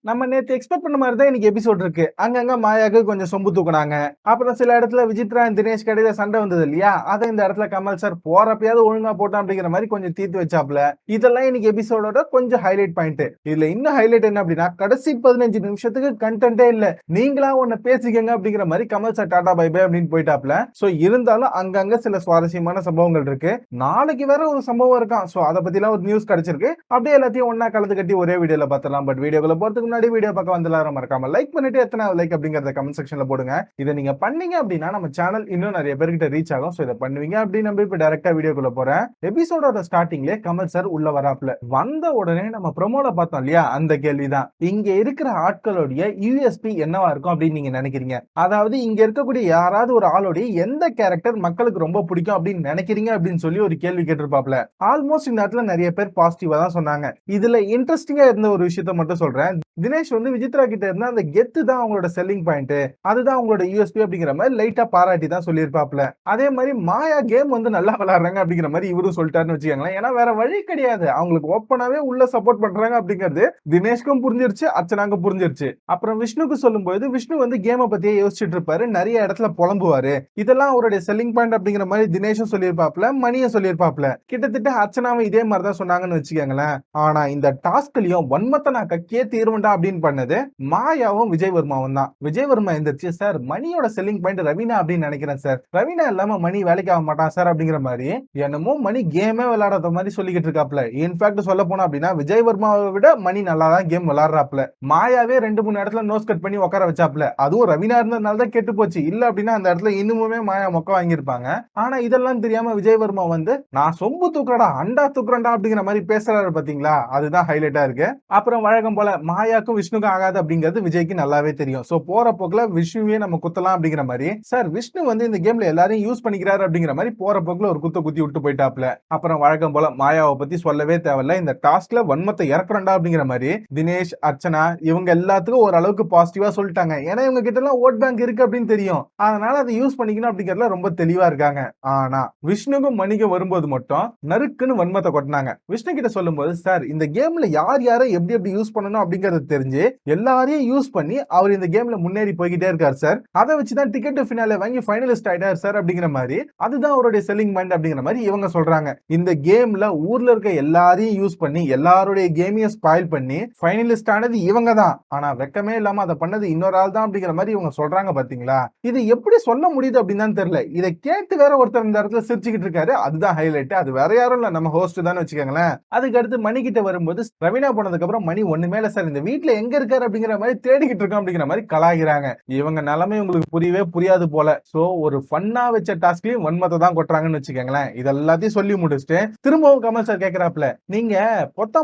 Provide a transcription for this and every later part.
நம்ம நேத்து எக்ஸ்பெக்ட் பண்ண மாதிரி தான் இன்னைக்கு எபிசோட் இருக்கு. அங்கங்க மாயாக்கு கொஞ்சம் சொம்பு தூக்குனாங்க. அப்புறம் சில இடத்துல விசித்ரா அண்ட் தினேஷ் கடையில சண்டை வந்தது இல்லையா? அத இந்த இடத்துல கமல் சார் போறப்பயாவது ஒழுங்கா போட்டான் அப்படிங்கிற மாதிரி கொஞ்சம் தீர்த்து வச்சாப்ல. இதெல்லாம் இன்னைக்கு எபிசோடோட கொஞ்சம் ஹைலைட் பாயிண்ட். இதுல இன்னும் ஹைலைட் என்ன அப்படின்னா, கடைசி 15 நிமிஷத்துக்கு கண்டென்ட்டே இல்ல. நீங்களா ஒண்ணு பேசிக்கங்க அப்படிங்கிற மாதிரி Kamal sir tata bye bye அப்படின்னு போயிட்டாப்ல. சோ இருந்தாலும் அங்கங்க சில சுவாரஸ்யமான சம்பவங்கள் இருக்கு. நாளைக்கு வேற ஒரு சம்பவம் இருக்கான். சோ அத பத்திலாம் ஒரு நியூஸ் கிடைச்சிருக்கு. அப்படியே எல்லாத்தையும் ஒண்ணா கலந்து கட்டி ஒரே வீடியோல பார்த்தலாம். பட் வீடியோக்குள்ள போறதுக்கு முன்னாடி வீடியோ பார்க்க வந்தலார மறக்காம லைக் பண்ணிட்டு எத்தனை லைக் அப்படிங்கறத கமெண்ட் செக்ஷன்ல போடுங்க. இதை நீங்க பண்ணீங்க அப்படின்னா நம்ம சேனல் இன்னும் நிறைய பேர்கிட்ட ரீச் ஆகும். சோ இதை பண்ணுவீங்க அப்படின்னு நம்ம இப்ப டைரக்டா வீடியோக்குள்ள போறேன். எபிசோடோட ஸ்டார்டிங்ல கமல் சார் உள்ள வராப்ல. வந்த உடனே நம்ம ப்ரோமோல பார்த்தோம் இல்லையா, அந்த கேள்விதான். இங்க இருக்கிற ஆட்களுடைய யூஎஸ்பி என்னவா இருக்கும் அப்படின்னு நீங்க நினைக்கிறீங்க? அதாவது இங்க இருக்கக்கூடிய யாராவது ஒரு ஆளுடைய எந்த கேரக்டர் மக்களுக்கு ரொம்ப பிடிக்கும் அப்படின்னு நினைக்கிறீங்க அப்படின்னு சொல்லி ஒரு கேள்வி கேட்டிருப்பாப்ல. ஆல்மோஸ்ட் இந்த இடத்துல நிறைய பேர் பாசிட்டிவா தான் சொன்னாங்க. இதுல இன்ட்ரெஸ்டிங்கா இருந்த ஒரு விஷயத்த மட்டும் சொல்றேன். தினேஷ் வந்து விசித்ரா கிட்ட இருந்தா அந்த கெத்து தான் அவங்களோட செல்லிங் பாயிண்ட், அதுதான் அவங்களோட யூஎஸ்பி அப்படிங்கிற மாதிரி லைட்டா பாராட்டி தான் சொல்லியிருப்பாப்ல. அதே மாதிரி மாயா கேம் வந்து நல்லா விளையாடுறாங்க அப்படிங்கிற மாதிரி இவரும் சொல்லிட்டாருன்னு வச்சுக்கோங்களேன். ஏன்னா வேற வழி கிடையாது, அவங்களுக்கு ஓப்பனாவே உள்ள சப்போர்ட் பண்றாங்க அப்படிங்கிறது தினேஷ்க்கும் புரிஞ்சிருச்சு, அர்ச்சனாக்கும் புரிஞ்சிருச்சு. அப்புறம் விஷ்ணுக்கு சொல்லும்போது விஷ்ணு வந்து கேமை பத்தியே யோசிச்சுட்டு இருப்பாரு, நிறைய இடத்துல புலம்புவாரு. இதெல்லாம் அவருடைய செல்லிங் பாயிண்ட் அப்படிங்கிற மாதிரி தினேஷும் சொல்லியிருப்பாப்ல, மணியும் சொல்லியிருப்பாப்ல. கிட்டத்தட்ட அர்ச்சனாவும் இதே மாதிரி தான் சொன்னாங்கன்னு வச்சுக்கோங்களேன். ஆனா இந்த டாஸ்க்லயும் வன்மத்தை நான் கக்கியே தீர்வேண்டா அப்படின்னு பண்ணது மாயாவும் விஜய் வர்மாவும் தான். விஜய் வர்மா எந்திரிச்சு, சார் மணியோட செல்லிங் பாயிண்ட் ரவீனா அப்படின்னு நினைக்கிறேன் சார், ரவீனா இல்லாம மணி வேலைக்கு ஆக மாட்டான் சார் அப்படிங்கிற மாதிரி என்னமோ மணி கேமே விளையாடாத மாதிரி சொல்லிக்கிட்டு இருக்காப்ல. இன்ஃபேக்ட் சொல்ல போனா அப்படின்னா விஜய் வர்மாவை விட மணி நல்லா தான் கேம் விளையாடுறாப்ல. மாயாவே 2-3 இடத்துல நோஸ் கட் பண்ணி உட்கார வச்சாப்ல. அதுவும் ரவீனா இருந்ததுனால தான் கெட்டு போச்சு. இல்ல அப்படின்னா அந்த இடத்துல இன்னுமே மாயா மொக்க வாங்கியிருப்பாங்க. ஆனா இதெல்லாம் தெரியாம விஜய் வர்மா வந்து நான் சொம்பு தூக்குறடா அண்டா தூக்குறேன்டா அப்படிங்கிற மாதிரி பேசுறாரு பாத்தீங்களா, அதுதான் ஹைலைட்டா இருக்கு. அப்புறம் வழக்கம் போல மாயாக்கும் விஷ்ணுக்கும் ஆகாது அப்படிங்கிறது விஜய்க்கு நல்லாவே தெரியும். சோ போற போக்குல விஷ்ணுவே நம்ம குத்தலாம் அப்படிங்கிற மாதிரி, சார் விஷ்ணு வந்து இந்த கேம்ல எல்லாரையும் யூஸ் பண்ணிக்கிறாரு அப்படிங்கிற மாதிரி போற போக்குல ஒரு குத்தி விட்டு போயிட்டாப்ல. அப்புறம் வழக்கம் போல மாயாவை பத்தி சொல்லவே தேவையில்ல, இந்த டாஸ்க்ல வன்மத்தை இறக்குறண்டா அப்படிங்கிற மாதிரி தினேஷ், அர்ச்சனா இவங்க எல்லாத்துக்கும் ஓரளவுக்கு பாசிட்டிவா சொல்லிட்டாங்க. ஏன்னா இவங்க கிட்ட எல்லாம் ஓட் பேங்க் இருக்கு அப்படின்னு தெரியும், அதனால அதை யூஸ் பண்ணிக்கணும் அப்படிங்கறதுல ரொம்ப தெளிவா இருக்காங்க. ஆனா விஷ்ணுக்கும் மணிக்கும் வரும்போது மட்டும் நறுக்குன்னு வன்மத்தை கொட்டினாங்க. விஷ்ணு கிட்ட சொல்லும்போது, சார் இந்த கேம்ல யார் யாரை எப்படி எப்படி யூஸ் பண்ணணும் அப்படிங்கறது தெரிஞ்சு எல்லாரையும் யூஸ் பண்ணி அவர் இந்த கேம்ல முன்னேறி போய்கிட்டே இருக்காரு சார், அதை வச்சுதான் டிக்கெட் ஃபினாலே வாங்கி ஃபைனலிஸ்ட் ஆயிட்டாரு சார் அப்படிங்கிற மாதிரி, அதுதான் அவருடைய செல்லிங் பாயிண்ட் அப்படிங்கிற மாதிரி இவங்க சொல்றாங்க. இந்த கேம்ல ஊர்ல இருக்க எல்லாரையும் யூஸ் பண்ணி எல்லாருடைய கேமையும் ஸ்பாயில் பண்ணி ஃபைனலிஸ்ட் ஆனது இவங்க தான், ஆனா வெக்கமே இல்லாம அதை பண்ணது இன்னொரு ஆள் தான் அப்படிங்கிற மாதிரி இவங்க சொல்றாங்க பாத்தீங்களா. இது எப்படி சொல்ல முடியுது அப்படின்னு தான் தெரியல. இதை கேட்டு வேற ஒருத்தர் இந்த இடத்துல சிரிச்சுக்கிட்டு இருக்காரு, அதுதான் ஹைலைட். அது வேற யாரும் இல்ல, நம்ம ஹோஸ்ட் தான் வச்சுக்கோங்களேன். அதுக்கு அடுத்து மணி கிட்ட வரும்போது ரவீனா போனதுக்கு அப்புறம் மணி ஒண்ணுமே இல்ல சார், இந்த வீட்டுல எங்க இருக்காரு அப்படிங்கிற மாதிரி தேடிக்கிட்டு இருக்கோம் அப்படிங்கிற மாதிரி கலாகிறாங்க. இவங்க நிலைமை உங்களுக்கு புரியவே புரியாது போல. சோ ஒரு ஃபன்னா வச்ச டாஸ்க்லயும் வன்மத்தை தான் கொட்டுறாங்கன்னு வச்சுக்கோங்களேன். இதெல்லாத்தையும் சொல்லி முடிச்சுட்டு திரும்பவும் கமல் சார் கேட்கிறாப்ல, நீங்க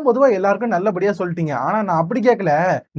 பொதுவா எல்லாருக்கும் நல்லபடியா சொல்லிட்டீங்க, ஆனா நான் அப்படி கேட்கல,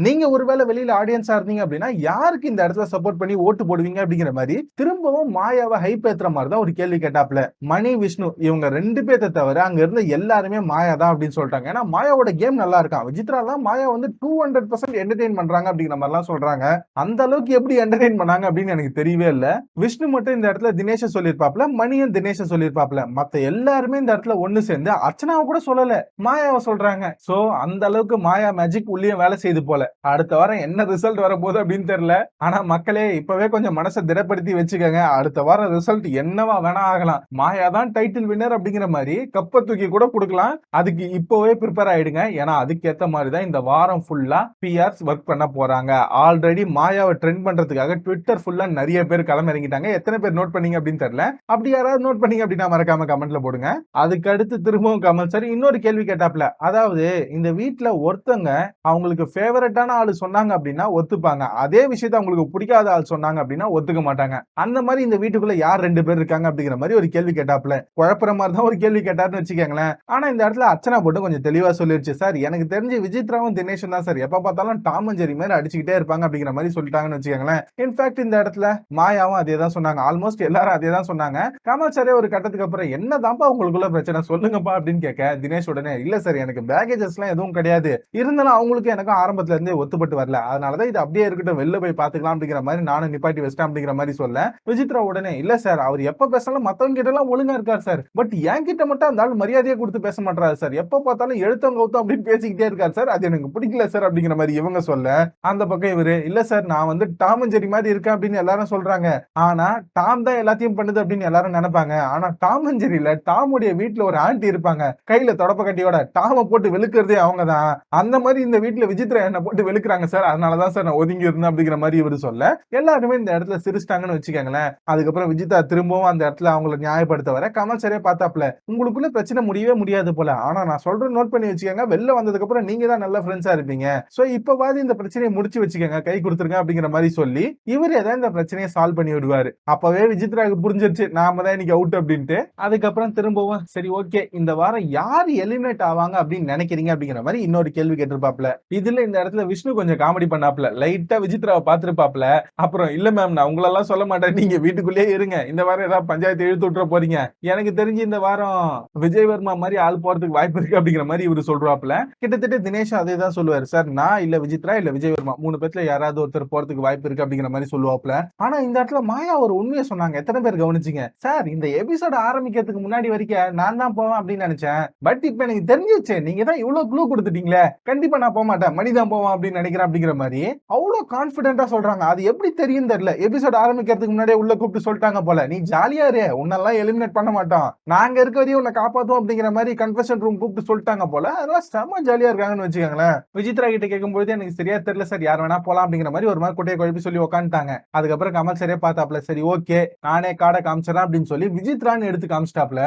நீங்க ஒருவேளை வெளியில ஆடியன்ஸா இருந்தீங்க அப்படின்னா யாருக்கு இந்த இடத்துல சப்போர்ட் பண்ணி ஓட்டு போடுவீங்க அப்படிங்கிற மாதிரி திரும்பவும் மாயாவை ஹைப் ஏத்துற மாதிரி தான் ஒரு கேள்வி கேட்டாப்ல. மணி, விஷ்ணு இவங்க 2 பேர்த்த தவிர அங்க இருந்த எல்லாருமே மாயா தான் அப்படின்னு சொல்லிட்டாங்க. ஏன்னா மாயாவோட கேம் நல்லா இருக்கான். விசித்ரா எல்லாம் மாயா வந்து 200% என்டர்டெயின் பண்றாங்க அப்படிங்கிற மாதிரி எல்லாம் சொல்றாங்க. அந்த அளவுக்கு எப்படி என்டர்டெயின் பண்ணாங்க அப்படின்னு எனக்கு தெரியவே இல்ல. விஷ்ணு மட்டும் இந்த இடத்துல தினேஷ சொல்லிருப்பாப்ல, மணியும் தினேஷ சொல்லிருப்பாப்ல. மத்த எல்லாருமே இந்த இடத்துல ஒண்ணு சேர்ந்து அர்ச்சனாவை கூட சொல்லல, மாயாவை சொல்றாங்க. சோ அந்த அளவுக்கு மாயா மேஜிக் உள்ளே வேலை செய்து போல. அடுத்த வாரம் என்ன ரிசல்ட் வரப்போகுது அப்படின்னு தெரியல. ஆனா மக்களே இப்பவே கொஞ்சம் மனசை திடப்படுத்தி வச்சுக்கோங்க, அடுத்த வாரம் ரிசல்ட் என்னவா வேணா ஆகலாம். மாயா தான் டைட்டில் வின்னர் அப்படிங்கிற மாதிரி கப்ப தூக்கி கூட கொடுக்கலாம். அதுக்கு இப்பவே ப்ரிப்பேர் ஆயிடுங்க. ஏன்னா அதுக்கேத்த மாதிரி தான் இந்த வாரம் ஃபுல்லா பிஆர்ஸ் ஒர்க் பண்ண போறாங்க. ஆல்ரெடி மாயாவை ட்ரெண்ட் பண்றதுக்காக ட்விட்டர் ஃபுல்லா நிறைய பேர் களமிறங்கிட்டாங்க. எத்தனை பேர் நோட் பண்ணீங்க அப்படின்னு தெரியல. அப்படி யாராவது நோட் பண்ணீங்க அப்படின்னா மறக்காம கமெண்ட்ல போடுங்க. அதுக்கு அடுத்து திரும்பவும் கமல் சார் இன்னொரு கேள்வி கேட்டாப்ல. அதாவது இந்த வீட்டுல ஒருத்தங்க அவங்களுக்கு ஃபேவரட்டான ஆளு சொன்னாங்க அப்படின்னா ஒத்துப்பாங்க, அதே விஷயத்தை அவங்களுக்கு பிடிக்காத ஆள் சொன்னாங்க அப்படின்னா ஒத்துக்க மாட்டாங்க. அந்த மாதிரி இந்த வீட்டுக்குள்ள யார் 2 பேர் இருக்காங்க அப்படிங்கிற மாதிரி ஒரு கேள்வி கேட்டாப்ல. குழப்பற மாதிரி தான் ஒரு கேள்வி கேட்டாருன்னு வச்சுக்கோங்களேன். ஆனா இந்த இடத்துல அர்ச்சனா போட்டு கொஞ்சம் தெளிவா சொல்லிருச்சு, சார் எனக்கு தெரிஞ்சு விசித்ராவும் தினேஷும் தான் சார் எப்ப பார்த்தாலும் டாம் அண்ட் ஜெர்ரி மாதிரி அடிச்சுக்கிட்டே இருப்பாங்க அப்படிங்கிற மாதிரி சொல்லிட்டாங்கன்னு வச்சுக்கோங்களேன். இன்ஃபேக்ட் இந்த இடத்துல மாயாவும் அதே தான் சொன்னாங்க. ஆல்மோஸ்ட் எல்லாரும் அதே தான் சொன்னாங்க. கமல் சாரே ஒரு கட்டத்துக்கு அப்புறம் என்னதான்ப்பா உங்களுக்குள்ள பிரச்சனை சொல்லுங்கப்பா அப்படின்னு கேட்க, தினேஷ் உடனே இல்ல சார் எனக்கு பேக்கேஜஸ் எல்லாம் எதுவும் கிடையாது, இருந்தாலும் அவங்களுக்கு எனக்கு ஆரம்பத்துல இருந்தே ஒத்துப்பட்டு வரல, அதனாலதான் இது அப்படியே இருக்கட்டும், வெளில போய் பாத்துக்கலாம் அப்படிங்கிற மாதிரி நானும் நிப்பாட்டி வச்சிட்டேன் அப்படிங்கிற மாதிரி சொல்ல, விசித்ரா உடனே இல்ல சார் அவர் எப்ப பேசலாம் மத்தவங்க கிட்ட எல்லாம் ஒழுங்கா இருக்கார் சார், பட் என் கிட்ட மட்டும் அந்த ஆள் மரியாதையை கொடுத்து பேச மாட்டாரு சார், எப்ப பார்த்தாலும் எழுத்தம் கௌத்தம் அப்படின்னு பேசிக்கிட்டே இருக்காரு சார், அது எனக்கு பிடிக்கல சார் அப்படிங்கிற மாதிரி இவங்க சொல்ல, அந்த பக்கம் இவரு இல்ல சார் நான் வந்து டாம் அண்ட் ஜெர்ரி மாதிரி இருக்கேன் அப்படின்னு எல்லாரும் சொல்றாங்க. ஆனா டாம் தான் எல்லாத்தையும் பண்ணுது அப்படின்னு எல்லாரும் நினைப்பாங்க. ஆனா டாம் அண்ட் ஜெர்ரில டாமுடைய வீட்டுல ஒரு ஆண்டி இருப்பாங்க. கையில தொடப்ப கட்டியோட டாம போட்டு வெளுக்கிறதே அவங்க தான். அந்த மாதிரி இந்த வீட்டுல விசித்ரா என்ன போட்டு வெளுக்கிறாங்க சார். அதனாலதான் சார் நான் ஒதுங்கி இருந்தேன் அப்படிங்கிற மாதிரி இவரு சொல்ல, எல்லாருமே இந்த இடத்துல சிரிச்சிட்டாங்கன்னு வச்சுக்கோங்களேன். அதுக்கப்புறம் விஜிதா திரும்பவும் அந்த இடத்துல அவங்களை நியாயப்படுத்த வர கமல் சரியா பார்த்தாப்ல, உங்களுக்குள்ள பிரச்சனை முடியவே முடியாது போல. ஆனா நான் சொல்றேன் நோட் பண்ணி வச்சுக்கோங்க. வெளில வந்ததுக்கு அப்புறம் நீங்க தான் நல்ல ஃப்ரெண்ட்ஸா இருப்பீங்க. சோ இப்பவாது இந்த பிரச்சனையை முடிச்சு வச்சுக்கோங்க, கை கொடுத்துருங்க அப்படிங்கிற மாதிரி சொல்லி இவர் ஏதாவது இந்த பிரச்சனையை சால்வ் பண்ணி விடுவாரு. அப்பவே விசித்ராவுக்கு புரிஞ்சிருச்சு நாம தான் இன்னைக்கு அவுட் அப்படின்ட்டு. அதுக்கப்புறம் திரும்பவும் சரி ஓகே இந்த வாரம் யாரு எலிமினேட் ஆவாங்க அப்படின்னு நினைக்கிறீங்க அப்படிங்கிற மாதிரி இன்னொரு கேள்வி கேட்டிருப்பாப்ல. இதுல இந்த இடத்துல விஷ்ணு கொஞ்சம் காமெடி பண்ணாப்ல, லைட்டா விசித்ராவை பார்த்திருப்பாப்ல. அப்புறம் இல்ல மேம் நான் உங்களெல்லாம் சொல்ல மாட்டேன், நீங்க வீட்டுக்குள்ளேயே இருங்க, இந்த வாரம் ஏதாவது பஞ்சாயத்து இழுத்து விட்டுற போறீங்க, எனக்கு தெரிஞ்சு இந்த வாரம் விஜய் வர்மா மாதிரி ஆள் போறதுக்கு வாய்ப்பு இருக்கு அப்படிங்கிற மாதிரி இவரு சொல்றாப்ல. கிட்டத்தட்ட தினேஷ் அதே தான் சொல்லுவாரு, சார் நான் இல்ல விசித்ரா இல்ல விஜய் வர்மா 3 பேர்ல யாராவது ஒருத்தர் போறதுக்கு வாய்ப்பு இருக்கு அப்படிங்கிற மாதிரி சொல்லுவாப்ல. ஆனா இந்த இடத்துல மாயா ஒரு உண்மையை சொன்னாங்க. எத்தனை பேர் கவனிச்சீங்க சார்? இந்த எபிசோட் ஆரம்பிக்கிறதுக்கு முன்னாடி வரைக்கும் நான் தான் போவேன் அப்படின்னு நினைச்சேன். பட் இப்ப எனக்கு தெரிஞ்சிச்சு நீங்க தான் இவ்வளவு க்ளூ கொடுத்துட்டீங்களே, கண்டிப்பா நான் போக மாட்டேன், மணிதான் போவான் அப்படின்னு நினைக்கிறேன் அப்படிங்கிற மாதிரி அவ்வளவு கான்பிடென்டா சொல்றாங்க. அது எப்படி தெரியும் தெரியல. எபிசோட் ஆரம்பிக்கிறதுக்கு முன்னாடியே உள்ள கூப்பிட்டு சொல்லிட்டாங்க போல, நீ ஜாலியா இரு, உன்னெல்லாம் எலிமினேட் பண்ண மாட்டோம், நாங்க இருக்க வரையும் உன்னை காப்பாத்துவோம் அப்படிங்கிற மாதிரி கன்ஃபெஷன் ரூம் கூப்பிட்டு சொல்லிட்டாங்க போல. அதெல்லாம் செம்ம ஜாலியா இருக்காங்கன்னு வச்சுக்கோங்களேன். விசித்ரா கிட்ட கேட்கும்போது எனக்கு சரியா தெரியல சார், யார் வேணா போலாம் அப்படிங்கிற மாதிரி ஒரு மாதிரி குட்டையை குழப்பி சொல்லி உட்காந்துட்டாங்க. அதுக்கப்புறம் கமல் சரியா பார்த்தாப்ல, சரி ஓகே நானே காடை காமிச்சிடறேன் அப்படின்னு சொல்லி விசித்ரான்னு எடுத்து காமிச்சிட்டாப்ல.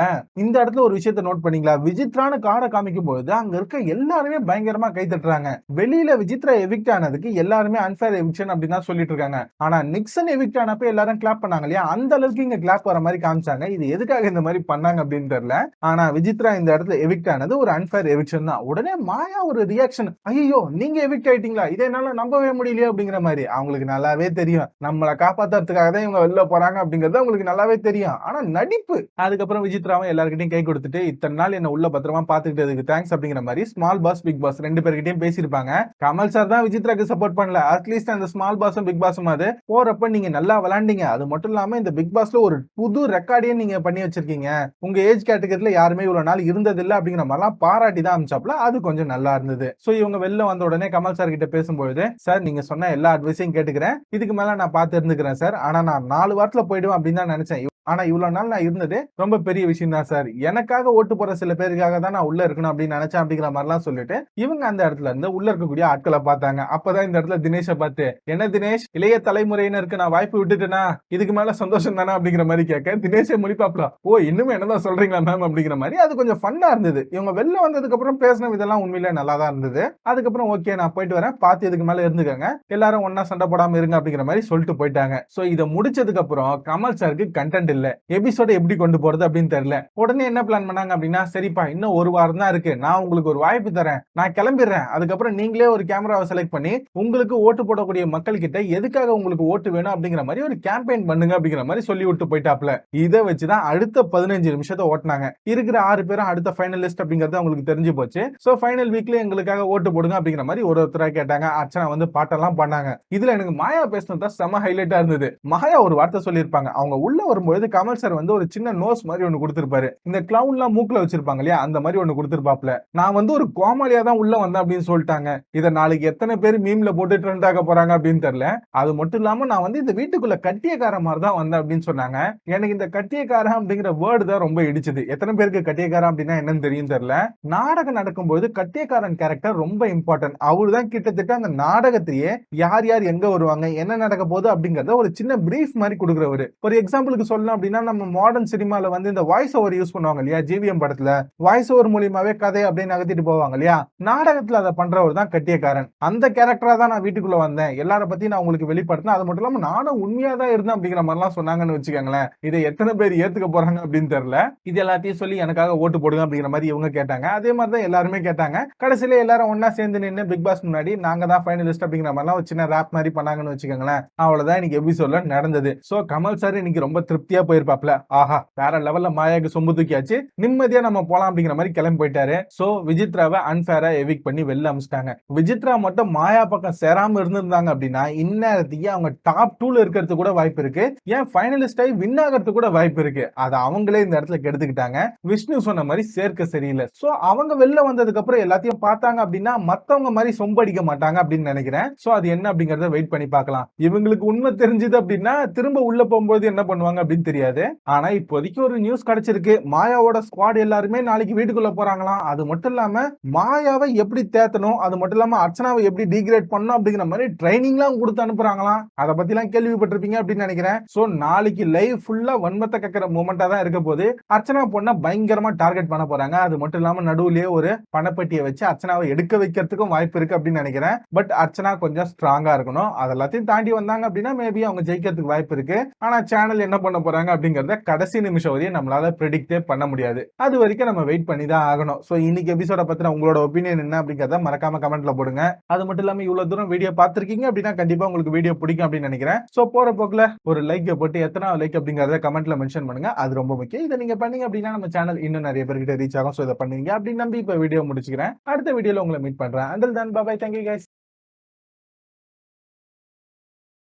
இந்த இடத்துல ஒரு விஷயத்தை நோட் பண்ணீங்களா? விசித்ரான்னு காடை காமிக்கும் போது அங்க இருக்க எல்லாருமே பயங்கரமா கை தட்டுறாங்க. வெளியில விசித்ரா எவிக்ட் ஆனதுக்கு எல்லாருமே அன்ஃபேர் எவிக்ஷன் அப்படின்னு தான் சொல்லிட்டு இருக்காங்க. ஆனா நிக்சன் எவிக்ட் ஆனப்ப எல்லாரும் கிளாப் பண்ணாங்க இல்லையா, அந்த அளவுக்கு இங்க கிளாப் வர மாதிரி காமிச்சாங்க. இது எதுக்காக இந்த மாதிரி பண்ணாங்க அப்படின்னு தெரியல. ஆனா விசித்ரா இந்த இடத்துல எவிக்ட் ஆனது ஒரு அன்ஃபேர் எவிக்ஷன் தான். உடனே மாயா ஒரு ரியாக்ஷன், ஐயோ நீங்க எவிக்ட் ஆயிட்டீங்களா, இதை என்னால நம்பவே முடியலையே அப்படிங்கிற மாதிரி. அவங்களுக்கு நல்லாவே தெரியும் நம்மளை காப்பாத்துறதுக்காக தான் இவங்க வெளில போறாங்க அப்படிங்கிறது அவங்களுக்கு நல்லாவே தெரியும். ஆனா நடிப்பு. அதுக்கப்புறம் விசித்ராவும் எல்லார்கிட்டையும் கை கொடுத்துட்டு இத்தனை நாள் என்ன உள்ள பத்திரமா பாத்துக்கிட்டதுக்கு தேங்க்ஸ் அப்படிங்கிற மாதிரி ஸ்மால் பாஸ் பிக் பாஸ் ரெண்டு பேர்கிட்டயும் பேசியிருப்பாங்க. கமல் சார் தான் விசித்ராக்கு சப்போர்ட் பண்ணல. அட்லீஸ்ட் அந்த ஸ்மால் பாஸும் பிக் பாஸும் அது போறப்ப நீங்க நல்லா விளையாண்டீங்க. அது மட்டும் இல்லாம இந்த பிக் பாஸ்ல ஒரு புது ரெக்கார்டையும் நீங்க பண்ணி வச்சிருக்கீங்க. உங்க ஏஜ் கேட்டகரியில யாருமே இவ்வளவு நாள் இருந்தது இல்ல அப்படிங்கிற மாதிரிலாம் பாராட்டி தான் அமிச்சாப்ல. அது கொஞ்சம் நல்லா இருந்தது. சோ இவங்க வெளில வந்த உடனே கமல் சார் கிட்ட பேசும்போது, சார் நீங்க சொன்ன எல்லா அட்வைஸையும் கேட்டுக்கிறேன், இதுக்கு மேல நான் பார்த்து இருந்துக்கிறேன் சார், ஆனா நான் 4 வாரத்துல போயிடுவேன் அப்படின்னு தான் நினைச்சேன். ஆனா இவ்வளவு நாள் நான் இருந்தது ரொம்ப பெரிய விஷயம் தான் சார். எனக்காக ஓட்டு போற சில பேருக்காக தான் நான் உள்ள இருக்கணும் அப்படின்னு நினைச்சேன் அப்படிங்கிற மாதிரிலாம் சொல்லிட்டு இவங்க அந்த இடத்துல இருந்து உள்ள இருக்கக்கூடிய ஆட்களை பார்த்தாங்க. அப்பதான் இந்த இடத்துல தினேஷை பார்த்து, என்ன தினேஷ் இளைய தலைமுறையினருக்கு நான் வாய்ப்பு விட்டுட்டேனா, இதுக்கு மேல சந்தோஷம் தானே அப்படிங்கிற மாதிரி கேட்க தினேஷே முடிப்பாப்ல, ஓ இன்னும் என்னதான் சொல்றீங்களா மேம் அப்படிங்கிற மாதிரி. அது கொஞ்சம் ஃபன்னா இருந்தது. இவங்க வெளில வந்ததுக்கு அப்புறம் பேசின இதெல்லாம் உண்மையிலே நல்லா தான் இருந்தது. அதுக்கப்புறம் ஓகே நான் போயிட்டு வரேன், பார்த்து இதுக்கு மேல இருந்துக்கங்க, எல்லாரும் ஒன்னா சண்டை போடாம இருங்க அப்படிங்கிற மாதிரி சொல்லிட்டு போயிட்டாங்க. சோ இதை முடிச்சதுக்கு அப்புறம் கமல் சாருக்கு கண்டென்ட் இல்ல, எபிசோட எப்படி கொண்டு போறது அப்படின்னு தெரியல. உடனே என்ன பிளான் பண்ணாங்க அப்படின்னா, சரிப்பா இன்னும் ஒரு வாரம் தான் இருக்கு, நான் உங்களுக்கு ஒரு வாய்ப்பு தரேன், நான் கிளம்பிடுறேன், அதுக்கப்புறம் நீங்களே ஒரு கேமராவை செலக்ட் பண்ணி உங்களுக்கு ஓட்டு போடக்கூடிய மக்கள் கிட்ட எதுக்காக உங்களுக்கு ஓட்டு வேணும் அப்படிங்கிற மாதிரி ஒரு கேம்பெயின் பண்ணுங்க அப்படிங்கிற மாதிரி சொல்லி விட்டு போயிட்டாப்ல. இதை வச்சுதான் அடுத்த 15 நிமிஷத்தை ஓட்டினாங்க. இருக்கிற 6 பேரும் அடுத்த ஃபைனலிஸ்ட் அப்படிங்கறது அவங்களுக்கு தெரிஞ்சு போச்சு. சோ ஃபைனல் வீக்ல எங்களுக்காக ஓட்டு போடுங்க அப்படிங்கிற மாதிரி ஒரு ஒருத்தரா கேட்டாங்க. அர்ச்சனா வந்து பாட்டெல்லாம் பண்ணாங்க. இதுல எனக்கு மாயா பேசினது செம ஹைலைட்டா இருந்தது. மாயா ஒரு வார்த்தை சொல்லியிருப்பாங்க, அவங்க உள்ள வரும்போது கமல் சார் வந்து ஒரு சின்ன நோஸ் மாதிரி ஒன்னு கொடுத்திருப்பாரு. இந்த கிளவுன்லாம் மூக்குல வச்சிருப்பாங்க இல்லையா, அந்த மாதிரி ஒன்னு கொடுத்திருப்பாப்ல. நான் வந்து ஒரு கோமாளியா தான் உள்ள வந்தேன் அப்படின்னு சொல்லிட்டாங்க. இத நாளைக்கு எத்தனை பேர் மீம்ல போட்டு ட்ரெண்ட் ஆக போறாங்க அப்படின்னு தெரியல. அது மட்டும் இல்லாம நான் வந்து இந்த வீட்டுக்குள்ள கட்டியக்கார மாதிரி தான் வந்தேன் அப்படின்னு சொன்னாங்க. எனக்கு இந்த கட்டியக்காரன் அப்படிங்கிற வேர்டு தான் ரொம்ப இடிச்சது. எத்தனை பேருக்கு கட்டியக்காரன் அப்படின்னா என்னன்னு தெரியும் தெரியல. நாடகம் நடக்கும்போது கட்டியக்காரன் கேரக்டர் ரொம்ப இம்பார்ட்டன்ட். அவரு தான் கிட்டத்தட்ட அந்த நாடகத்திலேயே யார் யார் எங்க வருவாங்க, என்ன நடக்க போகுது அப்படிங்கறத ஒரு சின்ன பிரீஃப் மாதிரி கொடுக்குறவரு. ஒரு எக்ஸாம்பிளுக்கு சொல்லணும் அப்படின்னா, நம்ம மாடர்ன் சினிமால வந்து இந்த வாய்ஸ் ஓவர் யூஸ் பண்ணுவாங்க இல்லையா, ஜிவிஎம் படத்துல வாய்ஸ் ஓவர் மூலியமாவே கதை அப்படின்னு நகர்த்திட்டு போவாங்க இல்லையா, நாடகத்துல அதை பண்றவர் தான் கட்டியக்காரன். அந்த கேரக்டரா தான் நான் வீட்டுக்குள்ள வந்தேன், எல்லார பத்தி நான் உங்களுக்கு வெளிப்படுத்தினேன், அது மட்டும் இல்லாம நானும் உண்மையா தான் இருந்தேன் அப்படிங்கிற மாதிரிலாம் சொன்னாங்கன்னு வச்சுக்கோங்களேன். இதை எத்தனை பேர் ஏத்துக்க போறாங்க அப்படின்னு தெரியல. இது எல்லாத்தையும் சொல்லி எனக்காக ஓட்டு போடுங்க அப்படிங்கிற மாதிரி இவங்க கேட்டாங்க. அதே மாதிரி தான் எல்லாருமே கேட்டாங்க. கடைசியில எல்லாரும் ஒன்னா சேர்ந்து நின்று பிக் பாஸ் முன்னாடி நாங்க தான் ஃபைனலிஸ்ட் அப்படிங்கிற மாதிரிலாம் ஒரு சின்ன ராப் மாதிரி பண்ணாங்கன்னு வச்சுக்கோங்களேன். அவ்வளவுதான் இன்னைக்கு எபிசோட்ல நடந்தது. சோ கமல் சார் இன்னைக்கு ரொம்ப திருப்தியா ஈஸியா போயிருப்பாப்ல. ஆஹா வேற லெவல்ல மாயாக்கு சொம்பு தூக்கியாச்சு, நிம்மதியா நம்ம போலாம் அப்படிங்கிற மாதிரி கிளம்பி போயிட்டாரு. சோ விசித்ராவை அன்பேரா எவிக் பண்ணி வெளில அமிச்சிட்டாங்க. விசித்ரா மட்டும் மாயா பக்கம் சேராம இருந்திருந்தாங்க அப்படின்னா இந்நேரத்துக்கு அவங்க டாப் 2ல இருக்கிறது கூட வாய்ப்பு இருக்கு. ஏன் ஃபைனலிஸ்ட் ஆகி வின் ஆகிறது கூட வாய்ப்பு இருக்கு. அதை அவங்களே இந்த இடத்துல கெடுத்துக்கிட்டாங்க. விஷ்ணு சொன்ன மாதிரி சேர்க்க சரியில்லை. சோ அவங்க வெளில வந்ததுக்கு அப்புறம் எல்லாத்தையும் பார்த்தாங்க அப்படின்னா மத்தவங்க மாதிரி சொம்படிக்க மாட்டாங்க அப்படின்னு நினைக்கிறேன். சோ அது என்ன அப்படிங்கறத வெயிட் பண்ணி பார்க்கலாம். இவங்களுக்கு உண்மை தெரிஞ்சது அப்படின்னா திரும்ப உள்ள போகும்போது என்ன பண்ணுவாங்க அப்படின்னு தெரியாது. ஆனா இப்போதைக்கு ஒரு நியூஸ் கிடைச்சிருக்கு. மாயாவோட ஸ்குவாட் எல்லாருமே நாளைக்கு வீட்டுக்குள்ள போறாங்களாம். அது மட்டும் இல்லாம மாயாவை எப்படி தேத்தணும், அது மட்டும் இல்லாம அர்ச்சனாவை எப்படி டிகிரேட் பண்ணணும் அப்படிங்கிற மாதிரி ட்ரைனிங்லாம் கொடுத்து அனுப்புறாங்களாம். அதை பத்தி எல்லாம் கேள்விப்பட்டிருப்பீங்க அப்படின்னு நினைக்கிறேன். சோ நாளைக்கு லைவ் ஃபுல்லா வன்மத்தை கக்கிற மூமெண்டா தான் இருக்க போது. அர்ச்சனா பொண்ண பயங்கரமா டார்கெட் பண்ண போறாங்க. அது மட்டும் இல்லாம நடுவுலயே ஒரு பணப்பெட்டியை வச்சு அர்ச்சனாவை எடுக்க வைக்கிறதுக்கும் வாய்ப்பு இருக்கு அப்படின்னு நினைக்கிறேன். பட் அர்ச்சனா கொஞ்சம் ஸ்ட்ராங்கா இருக்கணும். அதெல்லாத்தையும் தாண்டி வந்தாங்க அப்படின்னா மேபி அவங்க ஜெயிக்கிறதுக்கு வாய்ப்பு இருக்கு. ஆனா சேனல் என்ன பண்ண போறாங்க அப்படிங்கறத கடைசி நிமிஷம் வரையும் நம்மளால ப்ரெடிக்டே பண்ண முடியாது. அது வரைக்கும் நம்ம வெயிட் பண்ணி தான் ஆகணும். சோ இன்னைக்கு எபிசோட பத்தின உங்களோட ஒப்பீனியன் என்ன அப்படிங்கறத மறக்காம கமெண்ட்ல போடுங்க. அது மட்டும் இல்லாம இவ்வளவு தூரம் வீடியோ பார்த்திருக்கீங்க அப்படின்னா கண்டிப்பா உங்களுக்கு வீடியோ பிடிக்கும் அப்படின்னு நினைக்கிறேன். சோ போற போக்குல ஒரு லைக் போட்டு எத்தனை லைக் அப்படிங்கறத கமெண்ட்ல மென்ஷன் பண்ணுங்க. அது ரொம்ப முக்கியம். இதை நீங்க பண்ணீங்க அப்படின்னா நம்ம சேனல் இன்னும் நிறைய பேர்கிட்ட ரீச் ஆகும். சோ இதை பண்ணுவீங்க அப்படின்னு நம்பி இப்ப வீடியோ முடிச்சுக்கிறேன். அடுத்த வீடியோல உங்களை மீட் பண்றேன். Until then, bye bye. Thank you guys.